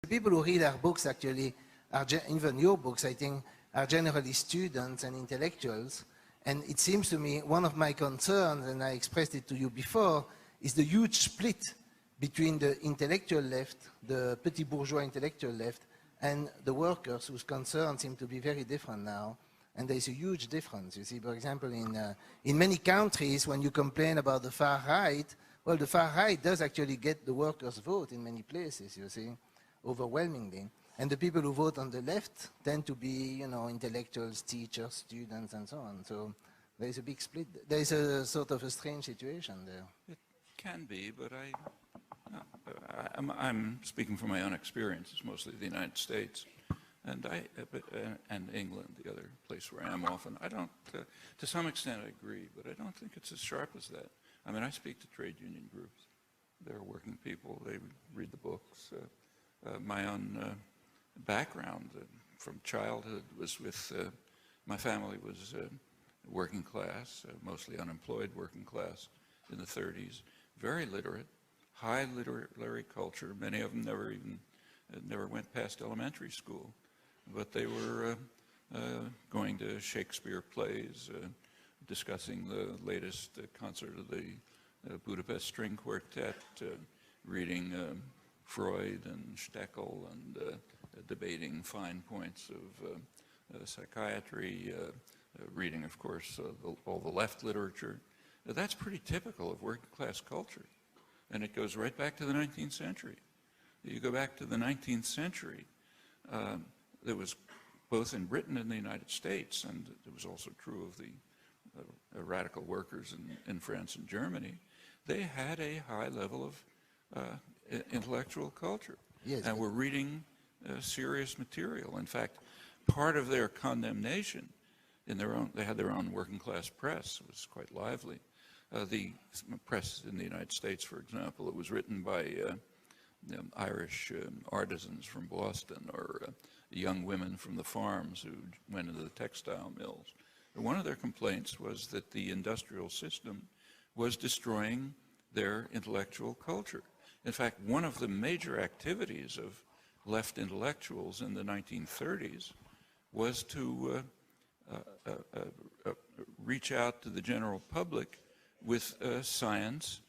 The people who read our books actually, even your books, I think, are generally students and intellectuals. And it seems to me one of my concerns, and I expressed it to you before, is the huge split between the intellectual left, the petit bourgeois intellectual left, and the workers whose concerns seem to be very different now. And there's a huge difference. You see, for example, in many countries, when you complain about the far right, well, the far right does actually get the workers' vote in many places, you see, overwhelmingly. And the people who vote on the left tend to be, you know, intellectuals, teachers, students, and so on. So there's a big split. There's a sort of a strange situation there. It can be, but I'm speaking from my own experience. It's mostly the United States. And England, the other place where I am often. I don't, to some extent I agree, but I don't think it's as sharp as that. I mean, I speak to trade union groups. They're working people, they read the books. My own background from childhood was with, my family was working class, mostly unemployed working class in the 30s, very literate, high literary culture. Many of them never went past elementary school. But they were going to Shakespeare plays, discussing the latest concert of the Budapest String Quartet, reading Freud and Steckel, and debating fine points of psychiatry, reading, of course, all the left literature. That's pretty typical of working class culture. And it goes right back to the 19th century. You go back to the 19th century, there was both in Britain and the United States, and it was also true of the radical workers in France and Germany, they had a high level of intellectual culture. Yes, and were reading serious material. In fact, part of their condemnation they had their own working class press. It was quite lively. The press in the United States, for example, it was written by Irish artisans from Boston, or young women from the farms who went into the textile mills. And one of their complaints was that the industrial system was destroying their intellectual culture. In fact, one of the major activities of left intellectuals in the 1930s was to reach out to the general public with science,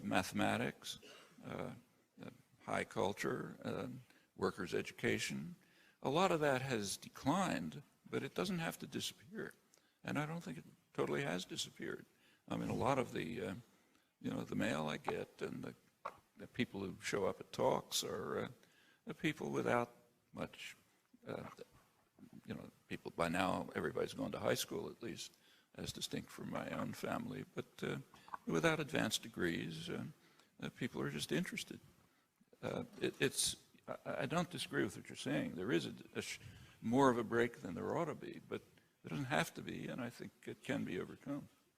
mathematics, high culture, workers' education. A lot of that has declined, but it doesn't have to disappear. And I don't think it totally has disappeared. I mean, a lot of the, the mail I get and the people who show up at talks are people without much, people, by now everybody's gone to high school at least, as distinct from my own family, but without advanced degrees, people are just interested. I don't disagree with what you're saying. There is more of a break than there ought to be, but it doesn't have to be, and I think it can be overcome.